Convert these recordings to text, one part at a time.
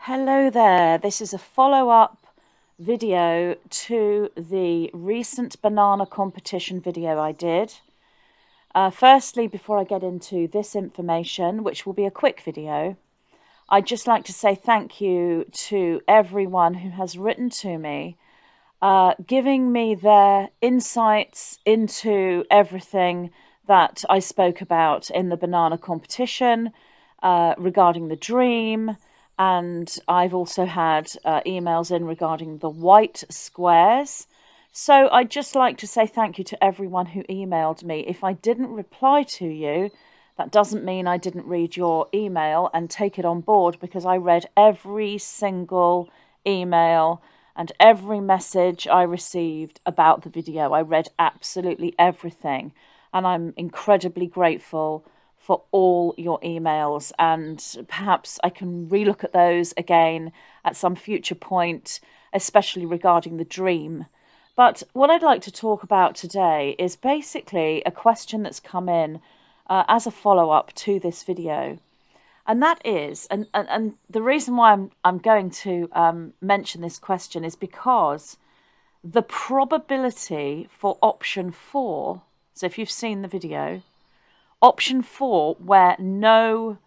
Hello there, this is a follow-up video to the recent banana competition video I did. Firstly, before I get into this information, which will be a quick video, I'd just like to say thank you to everyone who has written to me, giving me their insights into everything that I spoke about in the banana competition regarding the dream. And I've also had emails in regarding the white squares. So I'd just like to say thank you to everyone who emailed me. If I didn't reply to you, that doesn't mean I didn't read your email and take it on board, because I read every single email and every message I received about the video. I read absolutely everything, and I'm incredibly grateful for all your emails, and perhaps I can relook at those again at some future point, especially regarding the dream. But what I'd like to talk about today is basically a question that's come in as a follow-up to this video. And that is, and the reason why I'm going to mention this question is because the probability for option 4, so if you've seen the video, option 4, where no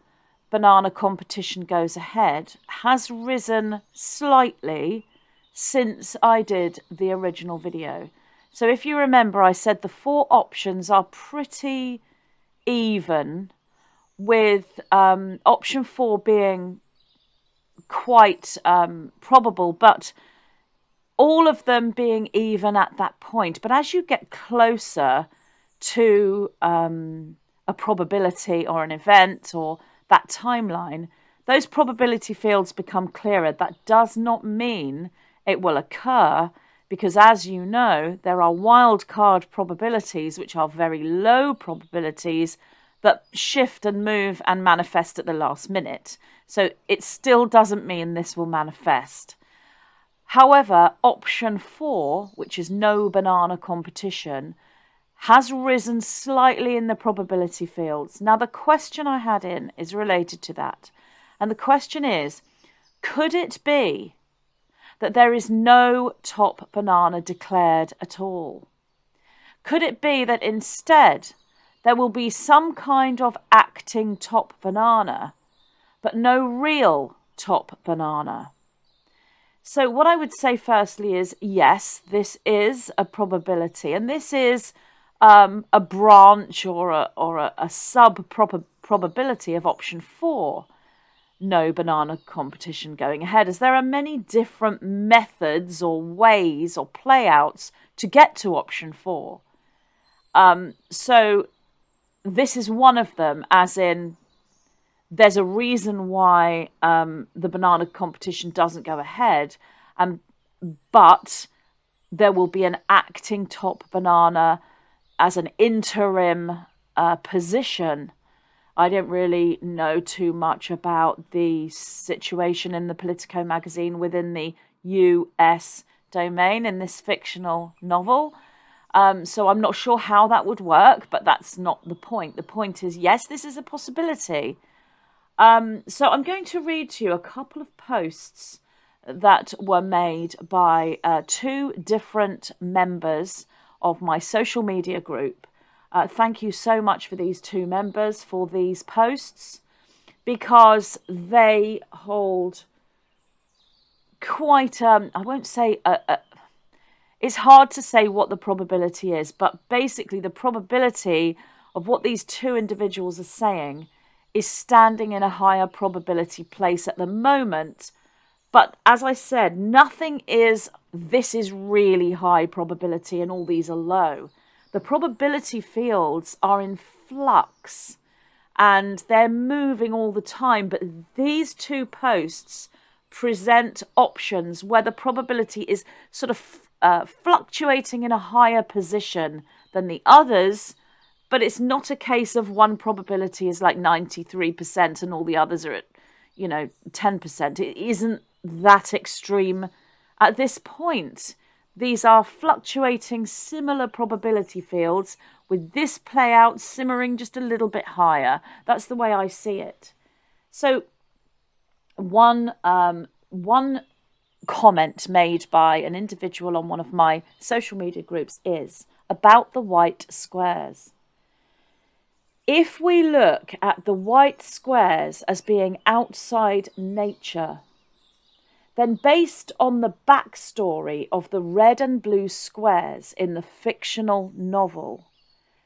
banana competition goes ahead, has risen slightly since I did the original video. So if you remember, I said the 4 options are pretty even, with option 4 being quite probable, but all of them being even at that point. But as you get closer to a probability or an event or that timeline, those probability fields become clearer. That does not mean it will occur, because as you know, there are wild card probabilities, which are very low probabilities that shift and move and manifest at the last minute. So it still doesn't mean this will manifest. However, option 4, which is no banana competition, has risen slightly in the probability fields. Now, the question I had in is related to that. And the question is, could it be that there is no top banana declared at all? Could it be that instead there will be some kind of acting top banana, but no real top banana? So what I would say firstly is, yes, this is a probability, and this is a branch or a sub probability of option 4, no banana competition going ahead, as there are many different methods or ways or playouts to get to option 4. So this is one of them, as in there's a reason why the banana competition doesn't go ahead, but there will be an acting top banana as an interim position. I don't really know too much about the situation in the Politico magazine within the US domain in this fictional novel. So I'm not sure how that would work, but that's not the point. The point is, yes, this is a possibility. So I'm going to read to you a couple of posts that were made by 2 different members of my social media group. Thank you so much for these 2 members for these posts, because they hold quite, I won't say, it's hard to say what the probability is, but basically the probability of what these 2 individuals are saying is standing in a higher probability place at the moment. But as I said, nothing is, this is really high probability and all these are low. The probability fields are in flux and they're moving all the time. But these 2 posts present options where the probability is sort of fluctuating in a higher position than the others. But it's not a case of one probability is like 93% and all the others are at, 10%. It isn't that extreme at this point. These are fluctuating similar probability fields, with this play out simmering just a little bit higher. That's the way I see it. So one comment made by an individual on one of my social media groups is about the white squares. If we look at the white squares as being outside nature, then based on the backstory of the red and blue squares in the fictional novel,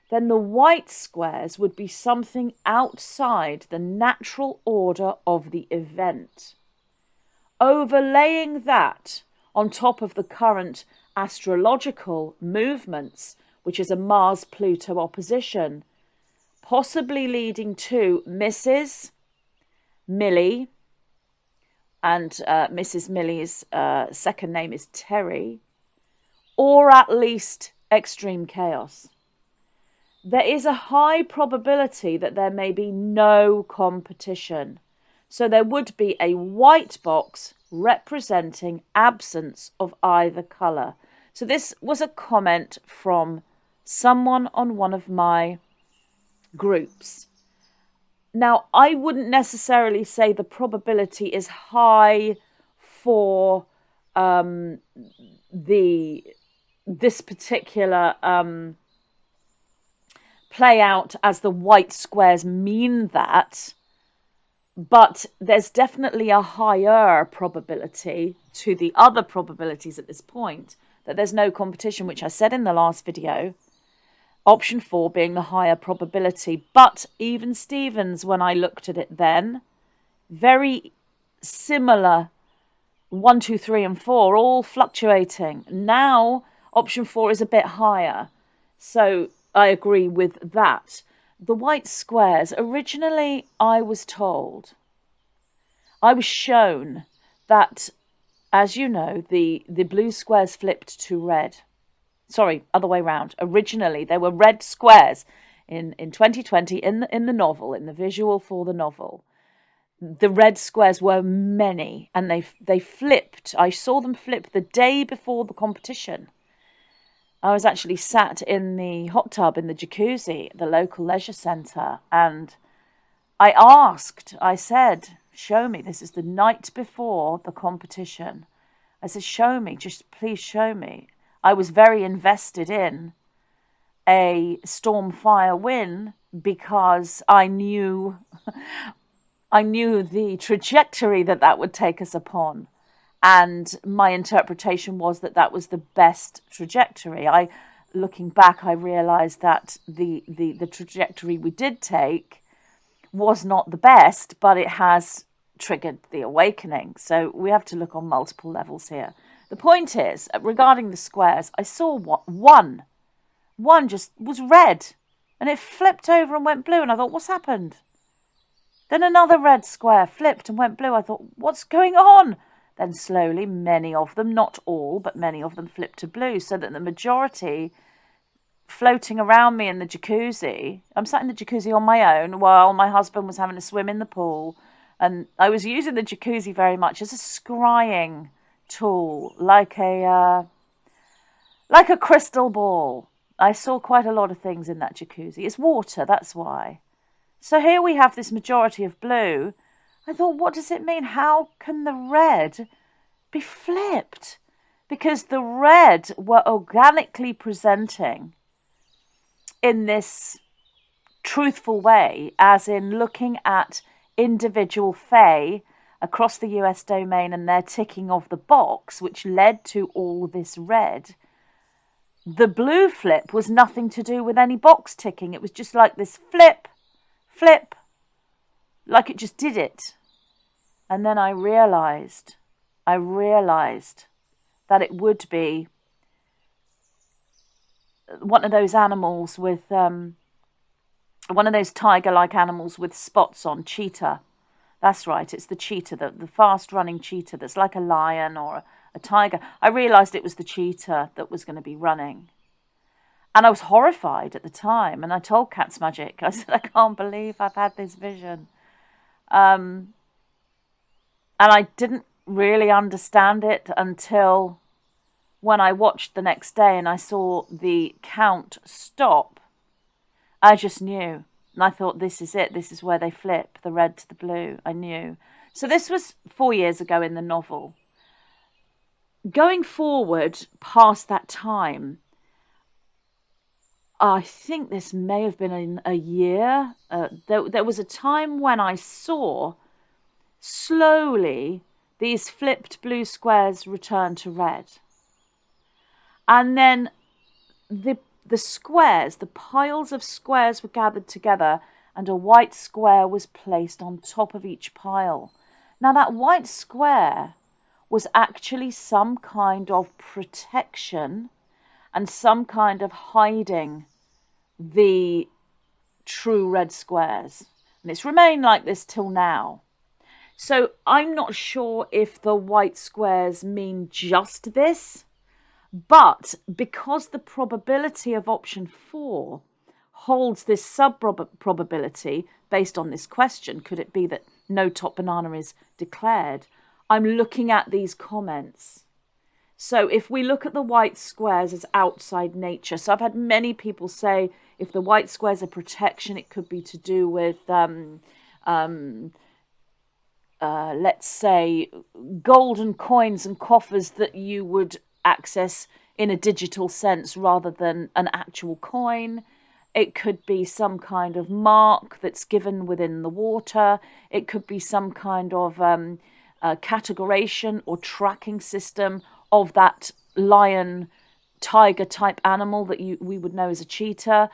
then the white squares would be something outside the natural order of the event. Overlaying that on top of the current astrological movements, which is a Mars-Pluto opposition, possibly leading to Mrs. Millie, and Mrs. Millie's second name is Terry, or at least extreme chaos. There is a high probability that there may be no competition. So there would be a white box representing absence of either colour. So this was a comment from someone on one of my groups. Now, I wouldn't necessarily say the probability is high for this particular play out as the white squares mean that, but there's definitely a higher probability to the other probabilities at this point that there's no competition, which I said in the last video. Option 4 being the higher probability. But even Stevens, when I looked at it then, very similar 1, 2, 3 and 4, all fluctuating. Now, option 4 is a bit higher. So I agree with that. The white squares, originally I was shown that, as you know, the blue squares flipped to red. Sorry, other way round. Originally, they were red squares in 2020 in the novel, in the visual for the novel. The red squares were many, and they flipped. I saw them flip the day before the competition. I was actually sat in the hot tub in the jacuzzi at the local leisure centre, and I said, show me, this is the night before the competition. I said, show me, just please show me. I was very invested in a Stormfire win because I knew the trajectory that would take us upon. And my interpretation was that was the best trajectory. Looking back, I realised that the trajectory we did take was not the best, but it has triggered the awakening. So we have to look on multiple levels here. The point is, regarding the squares, I saw one just was red, and it flipped over and went blue, and I thought, what's happened? Then another red square flipped and went blue. I thought, what's going on? Then slowly, many of them, not all, but many of them flipped to blue, so that the majority floating around me in the jacuzzi. I'm sat in the jacuzzi on my own while my husband was having a swim in the pool, and I was using the jacuzzi very much as a scrying tool, like a crystal ball. I saw quite a lot of things in that jacuzzi. It's water, that's why. So here we have this majority of blue. I thought, what does it mean? How can the red be flipped? Because the red were organically presenting in this truthful way, as in looking at individual fae across the US domain and their ticking of the box, which led to all this red. The blue flip was nothing to do with any box ticking. It was just like this flip, like it just did it. And then I realised that it would be one of those animals with, one of those tiger-like animals with spots on, cheetah. That's right, it's the cheetah, the fast-running cheetah that's like a lion or a tiger. I realised it was the cheetah that was going to be running. And I was horrified at the time. And I told Cat's Magic, I said, I can't believe I've had this vision. And I didn't really understand it until when I watched the next day and I saw the count stop. I just knew. And I thought, this is it. This is where they flip, the red to the blue. I knew. So this was 4 years ago in the novel. Going forward past that time, I think this may have been in a year. There was a time when I saw slowly these flipped blue squares return to red. And then the squares, the piles of squares were gathered together and a white square was placed on top of each pile. Now that white square was actually some kind of protection and some kind of hiding the true red squares. And it's remained like this till now. So I'm not sure if the white squares mean just this, but because the probability of option 4 holds this sub-probability based on this question, could it be that no top banana is declared? I'm looking at these comments. So if we look at the white squares as outside nature, so I've had many people say if the white squares are protection, it could be to do with, let's say, golden coins and coffers that you would access in a digital sense rather than an actual coin. It could be some kind of mark that's given within the water. It could be some kind of categorization or tracking system of that lion, tiger type animal that we would know as a cheetah.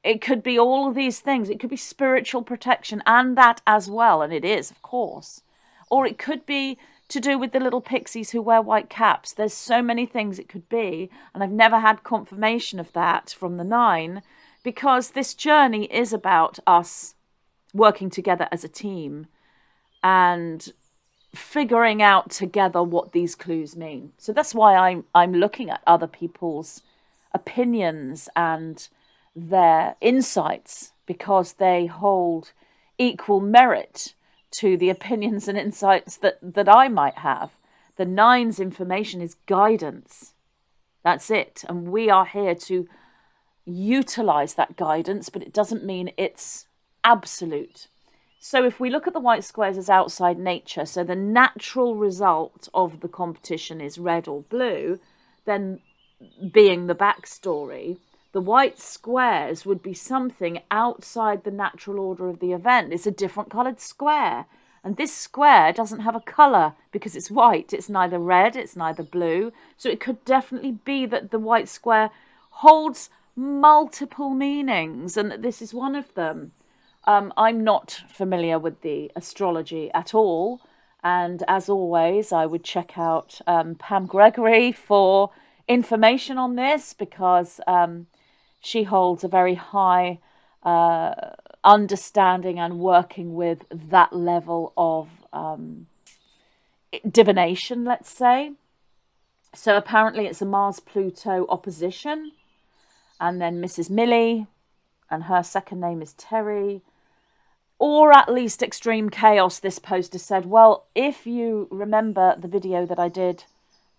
It could be all of these things. It could be spiritual protection and that as well, and it is, of course. Or it could be to do with the little pixies who wear white caps. There's so many things it could be, and I've never had confirmation of that from the 9, because this journey is about us working together as a team and figuring out together what these clues mean. So that's why I'm looking at other people's opinions and their insights, because they hold equal merit to the opinions and insights that I might have. The 9's information is guidance. That's it. And we are here to utilize that guidance, but it doesn't mean it's absolute. So if we look at the white squares as outside nature, so the natural result of the competition is red or blue, then being the backstory, the white squares would be something outside the natural order of the event. It's a different coloured square. And this square doesn't have a colour because it's white. It's neither red, it's neither blue. So it could definitely be that the white square holds multiple meanings and that this is one of them. I'm not familiar with the astrology at all. And as always, I would check out Pam Gregory for information on this, because she holds a very high understanding and working with that level of divination, let's say. So apparently it's a Mars-Pluto opposition. And then Mrs. Millie, and her second name is Terry. Or at least Extreme Chaos, this poster said. Well, if you remember the video that I did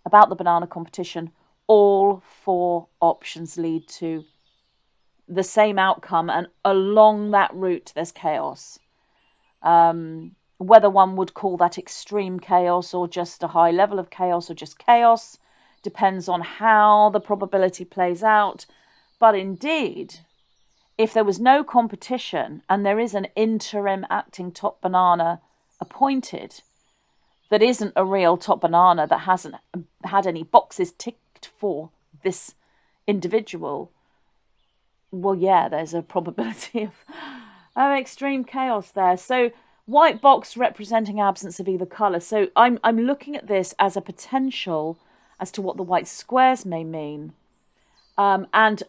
about the banana competition, all 4 options lead to the same outcome, and along that route there's chaos. Whether one would call that extreme chaos or just a high level of chaos or just chaos depends on how the probability plays out. But indeed, if there was no competition and there is an interim acting top banana appointed that isn't a real top banana, that hasn't had any boxes ticked for this individual, well, yeah, there's a probability of extreme chaos there. So white box representing absence of either colour. So I'm looking at this as a potential as to what the white squares may mean, and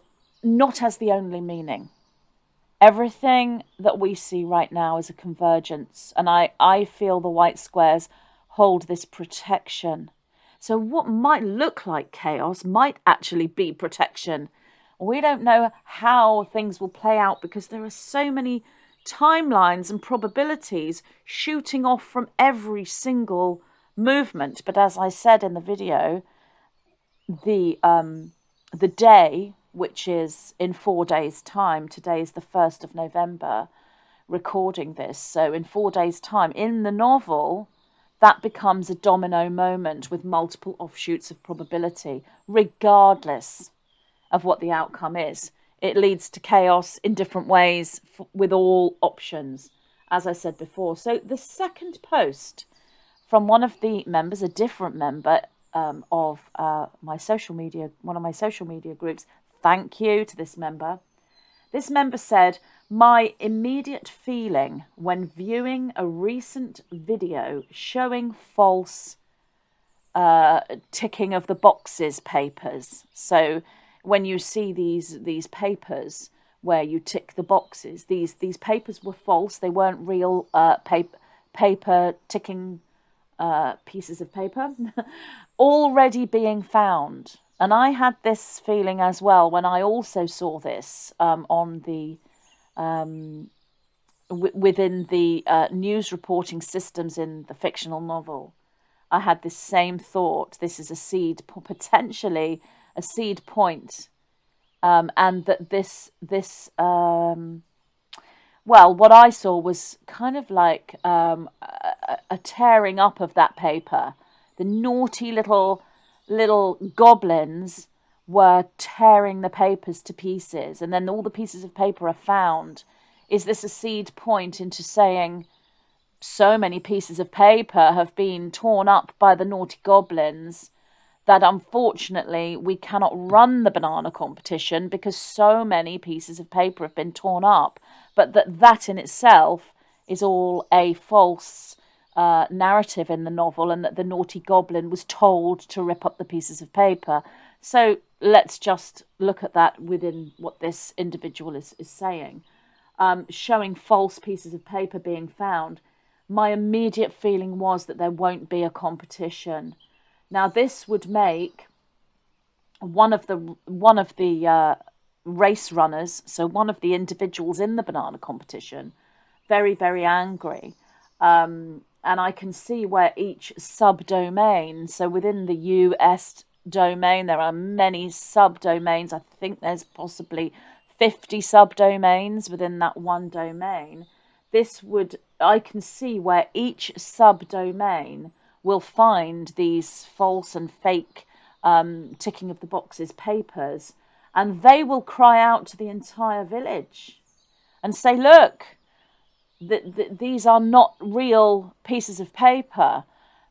not as the only meaning. Everything that we see right now is a convergence, and I feel the white squares hold this protection. So what might look like chaos might actually be protection. We don't know how things will play out because there are so many timelines and probabilities shooting off from every single movement. But as I said in the video, the day, which is in 4 days' time, today is the 1st of November, recording this. So in 4 days' time, in the novel, that becomes a domino moment with multiple offshoots of probability, regardless of what the outcome is. It leads to chaos in different ways with all options, as I said before. So the second post from one of the members, a different member of my social media, one of my social media groups, thank you to this member. This member said, my immediate feeling when viewing a recent video showing false ticking of the boxes papers. So when you see these papers where you tick the boxes, these papers were false. They weren't real paper ticking pieces of paper already being found. And I had this feeling as well when I also saw this on the within the news reporting systems in the fictional novel. I had this same thought. This is a seed, potentially a seed point, and that this well, what I saw was kind of like a tearing up of that paper. The naughty little goblins were tearing the papers to pieces, and then all the pieces of paper are found. Is this a seed point into saying so many pieces of paper have been torn up by the naughty goblins that unfortunately we cannot run the banana competition because so many pieces of paper have been torn up, but that in itself is all a false narrative in the novel, and that the naughty goblin was told to rip up the pieces of paper. So let's just look at that within what this individual is saying. Showing false pieces of paper being found, my immediate feeling was that there won't be a competition. Now this would make one of the race runners, so one of the individuals in the banana competition, very, very angry. And I can see where each subdomain, so within the US domain, there are many subdomains. I think there's possibly 50 subdomains within that one domain. I can see where each subdomain will find these false and fake ticking of the boxes papers, and they will cry out to the entire village and say, look, these are not real pieces of paper.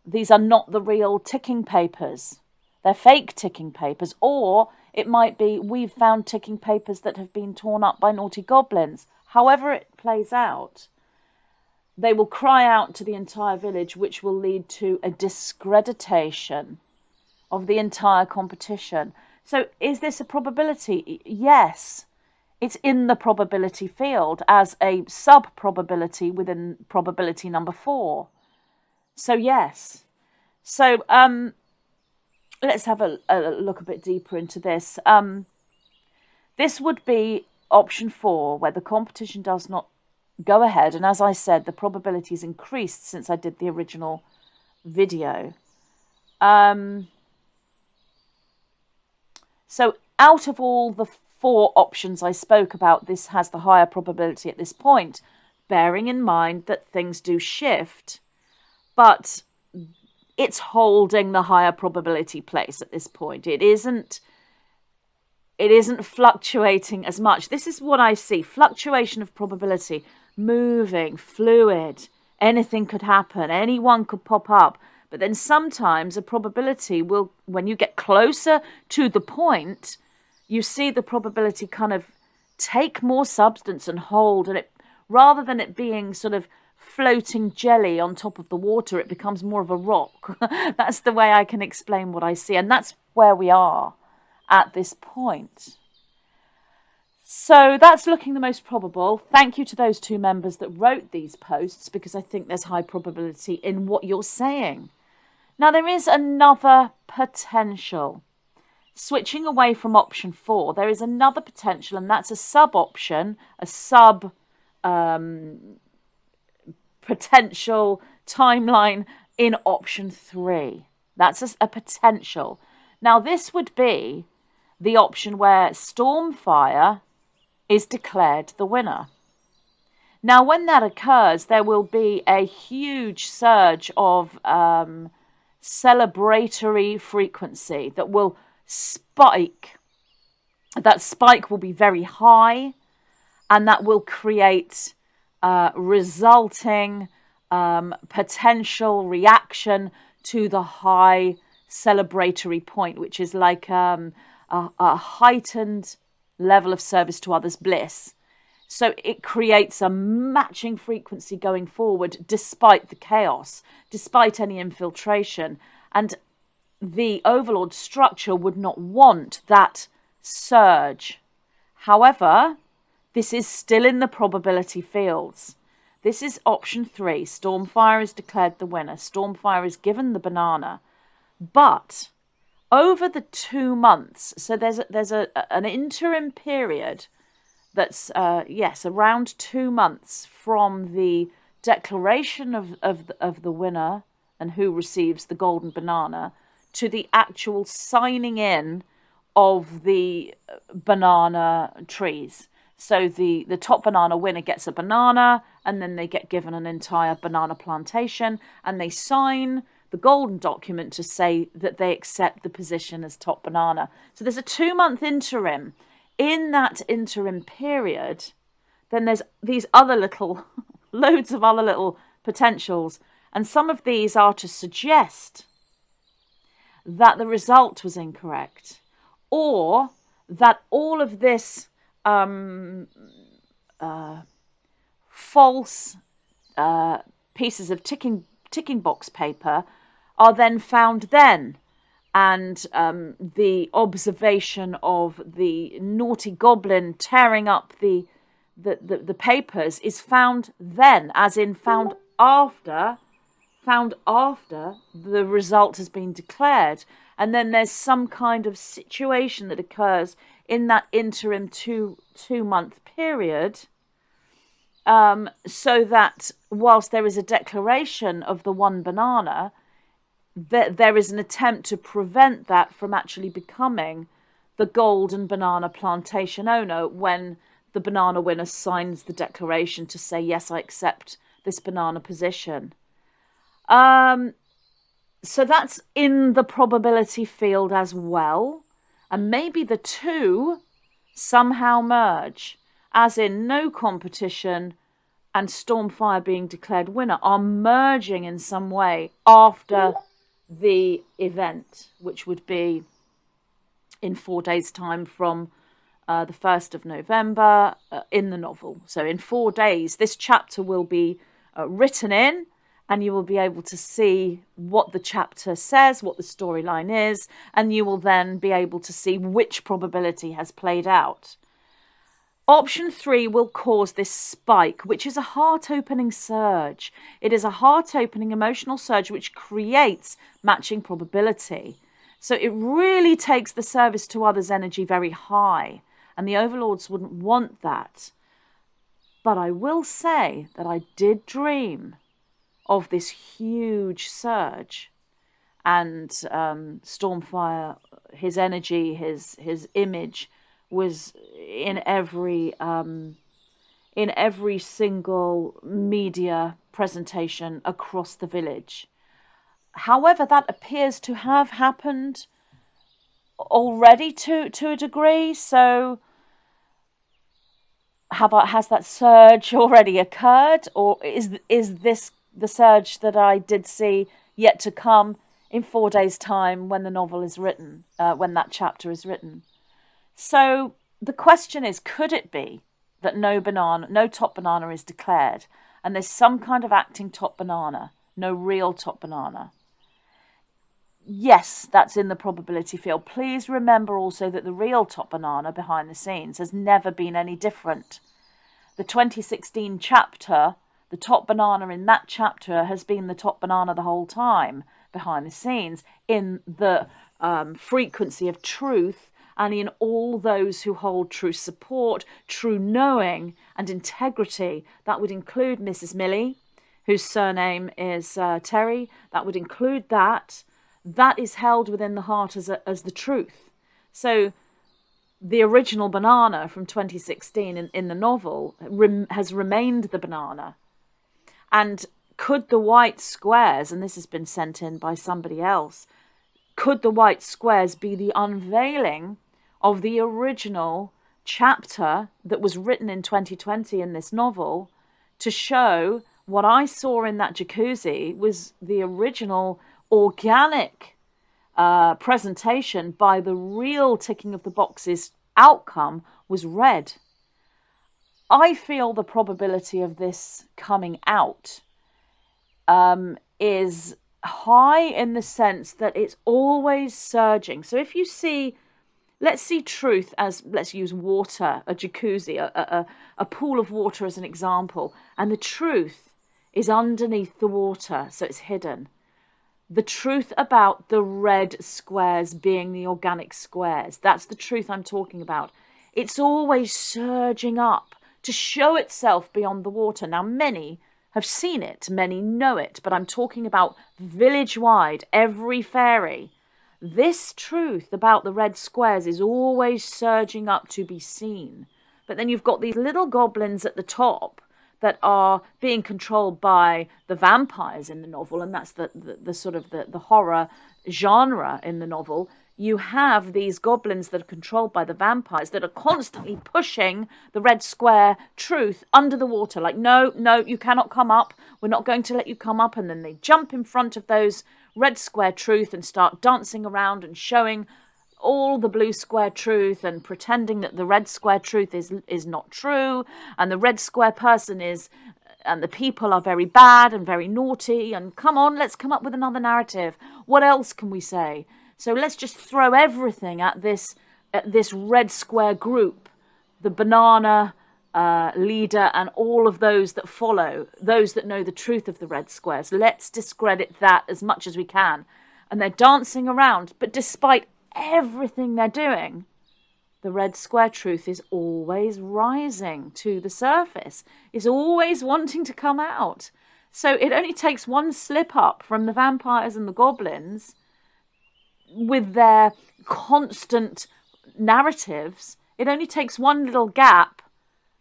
These are not the real ticking papers. They're fake ticking papers. Or it might be, we've found ticking papers that have been torn up by naughty goblins. However it plays out, they will cry out to the entire village, which will lead to a discreditation of the entire competition. So is this a probability? Yes. It's in the probability field as a sub-probability within probability number 4. So yes. So let's have a look a bit deeper into this. This would be option 4, where the competition does not go ahead. And as I said, the probability has increased since I did the original video. So out of all the 4 options I spoke about, this has the higher probability at this point, bearing in mind that things do shift, but it's holding the higher probability place at this point. It isn't fluctuating as much. This is what I see: fluctuation of probability, moving, fluid. Anything could happen, anyone could pop up. But then sometimes a probability will, when you get closer to the point, you see the probability kind of take more substance and hold, and it, rather than it being sort of floating jelly on top of the water, it becomes more of a rock. That's the way I can explain what I see, and that's where we are at this point. So that's looking the most probable. Thank you to those 2 members that wrote these posts, because I think there's high probability in what you're saying. Now there is another potential. Switching away from option 4, there is another potential, and that's a sub-option, a potential timeline in option 3. That's a potential. Now, this would be the option where Stormfire is declared the winner. Now, when that occurs, there will be a huge surge of celebratory frequency that will spike. That spike will be very high, and that will create resulting potential reaction to the high celebratory point, which is like a heightened level of service to others bliss. So it creates a matching frequency going forward, despite the chaos, despite any infiltration. And the Overlord structure would not want that surge. However, this is still in the probability fields. This is option 3. Stormfire is declared the winner. Stormfire is given the banana. But over the 2 months, so there's an interim period that's, yes, around 2 months from the declaration of the winner and who receives the golden banana to the actual signing in of the banana trees. So the top banana winner gets a banana, and then they get given an entire banana plantation, and they sign the golden document to say that they accept the position as top banana. So there's a 2-month interim. In that interim period, then there's these other little, loads of other little potentials, and some of these are to suggest that the result was incorrect, or that all of this false pieces of ticking box paper are then found then, and the observation of the naughty goblin tearing up the papers is found then, as in found after the result has been declared. And then there's some kind of situation that occurs in that interim two-month period, so that whilst there is a declaration of the one banana, there is an attempt to prevent that from actually becoming the golden banana plantation owner when the banana winner signs the declaration to say, yes, I accept this banana position. So that's in the probability field as well. And maybe the two somehow merge, as in no competition and Stormfire being declared winner are merging in some way after the event, which would be in 4 days' time from the 1st of November in the novel. So in 4 days, this chapter will be written in, and you will be able to see what the chapter says, what the storyline is, and you will then be able to see which probability has played out. Option 3 will cause this spike, which is a heart-opening surge. It is a heart-opening emotional surge which creates matching probability. So it really takes the service to others' energy very high, and the Overlords wouldn't want that. But I will say that I did dream of this huge surge, and Stormfire, his energy, his image was in every single media presentation across the village. However, that appears to have happened already to a degree. So has that surge already occurred, or is this the surge that I did see yet to come in 4 days' time when the novel is written, when that chapter is written? So the question is, could it be that no top banana is declared, and there's some kind of acting top banana, no real top banana? Yes, that's in the probability field. Please remember also that the real top banana behind the scenes has never been any different. The 2016 chapter, the top banana in that chapter has been the top banana the whole time behind the scenes, in the frequency of truth, and in all those who hold true support, true knowing, and integrity. That would include Mrs. Millie, whose surname is Terry. That would include that. That is held within the heart as the truth. So the original banana from 2016 in the novel has remained the banana. And could the white squares, and this has been sent in by somebody else, could the white squares be the unveiling of the original chapter that was written in 2020 in this novel, to show what I saw in that jacuzzi was the original organic presentation by the real ticking of the boxes outcome was red. I feel the probability of this coming out is high, in the sense that it's always surging. So if you see, let's see truth as, let's use water, a jacuzzi, a pool of water as an example, and the truth is underneath the water, so it's hidden. The truth about the red squares being the organic squares, that's the truth I'm talking about. It's always surging up to show itself beyond the water. Now, many have seen it, many know it, but I'm talking about village-wide, every fairy. This truth about the red squares is always surging up to be seen. But then you've got these little goblins at the top that are being controlled by the vampires in the novel, and that's the sort of the horror genre in the novel. You have these goblins that are controlled by the vampires that are constantly pushing the red square truth under the water. Like, no, you cannot come up. We're not going to let you come up. And then they jump in front of those red square truth and start dancing around and showing all the blue square truth and pretending that the red square truth is not true. And the red square person is, and the people are very bad and very naughty. And come on, let's come up with another narrative. What else can we say? So let's just throw everything at this red square group, the banana leader and all of those that follow, those that know the truth of the red squares. Let's discredit that as much as we can. And they're dancing around. But despite everything they're doing, the red square truth is always rising to the surface, is always wanting to come out. So it only takes one slip up from the vampires and the goblins with their constant narratives. It only takes one little gap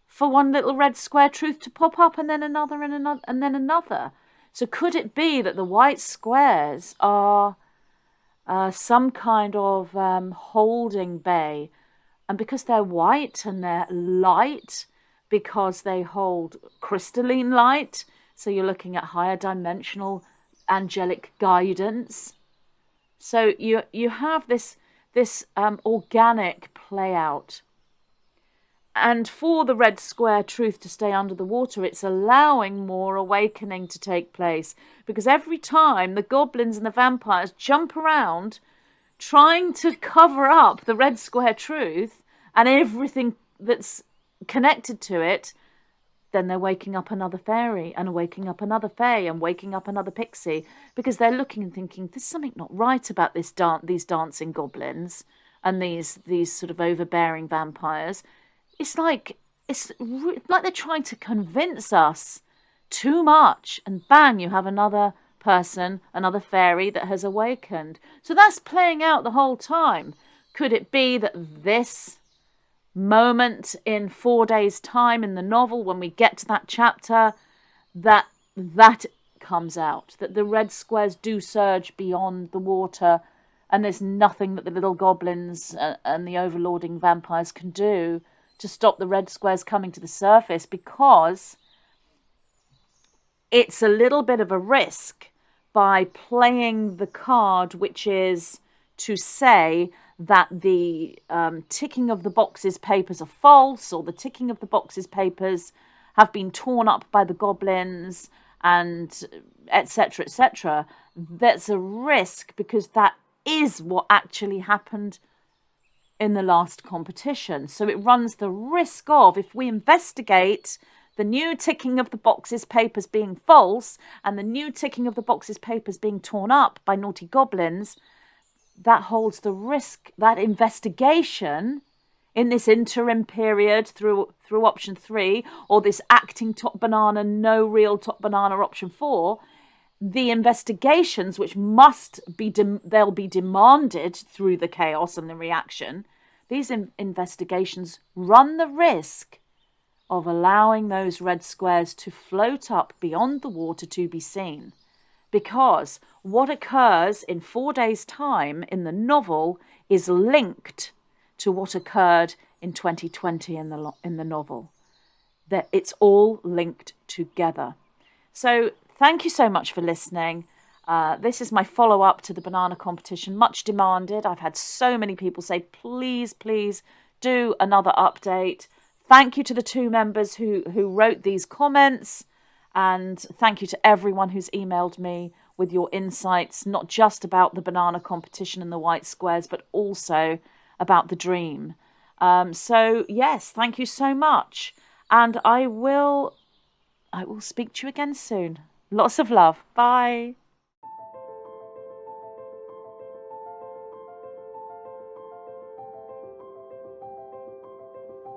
for one little red square truth to pop up, and then another and another and then another. So could it be that the white squares are some kind of holding bay, and because they're white and they're light, because they hold crystalline light, so you're looking at higher dimensional angelic guidance. So you have this organic play out. And for the red square truth to stay under the water, it's allowing more awakening to take place. Because every time the goblins and the vampires jump around trying to cover up the red square truth and everything that's connected to it, then they're waking up another fairy and waking up another fae and waking up another pixie, because they're looking and thinking, there's something not right about these dancing goblins and these sort of overbearing vampires. It's like they're trying to convince us too much, and bang, you have another person, another fairy that has awakened. So that's playing out the whole time. Could it be that this moment in 4 days' time in the novel, when we get to that chapter, that comes out, that the red squares do surge beyond the water, and there's nothing that the little goblins and the overlording vampires can do to stop the red squares coming to the surface, because it's a little bit of a risk by playing the card, which is to say that the ticking of the boxes papers are false, or the ticking of the boxes papers have been torn up by the goblins, and etc., etc. That's a risk, because that is what actually happened in the last competition. So it runs the risk of, if we investigate the new ticking of the boxes papers being false and the new ticking of the boxes papers being torn up by naughty goblins, that holds the risk, that investigation in this interim period through option 3, or this acting top banana, no real top banana option 4, the investigations, which must be, they'll be demanded through the chaos and the reaction, these investigations run the risk of allowing those red squares to float up beyond the water to be seen. Because what occurs in 4 days' time in the novel is linked to what occurred in 2020 in the novel. That it's all linked together. So thank you so much for listening. This is my follow-up to the banana competition, much demanded. I've had so many people say, please, please do another update. Thank you to the 2 members who wrote these comments. And thank you to everyone who's emailed me with your insights, not just about the banana competition and the white squares, but also about the dream. So yes, thank you so much. And I will speak to you again soon. Lots of love. Bye.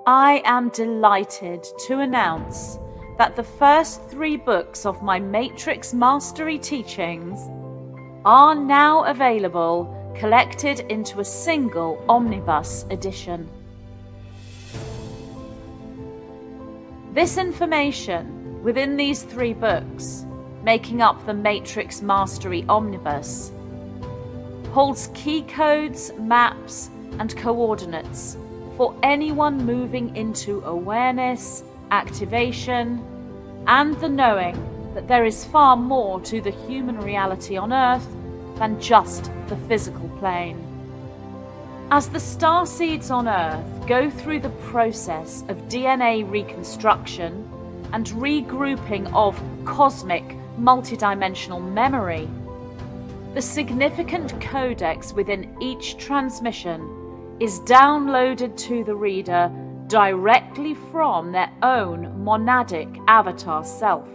I am delighted to announce that the first 3 books of my Matrix Mastery teachings are now available, collected into a single omnibus edition. This information within these 3 books, making up the Matrix Mastery Omnibus, holds key codes, maps, and coordinates for anyone moving into awareness, activation, and the knowing that there is far more to the human reality on Earth than just the physical plane. As the starseeds on Earth go through the process of DNA reconstruction and regrouping of cosmic multidimensional memory, the significant codex within each transmission is downloaded to the reader directly from their own monadic avatar self.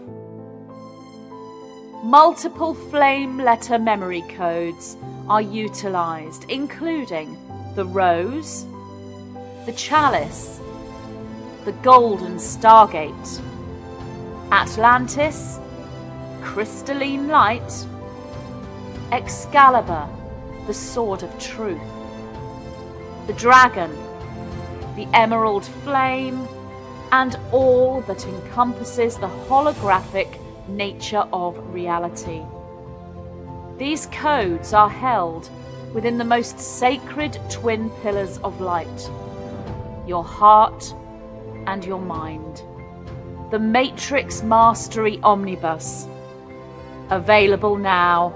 Multiple flame letter memory codes are utilized, including the rose, the chalice, the golden stargate, Atlantis, crystalline light, Excalibur, the sword of truth, the dragon, the emerald flame, and all that encompasses the holographic nature of reality. These codes are held within the most sacred twin pillars of light, your heart and your mind. The Matrix Mastery Omnibus, available now.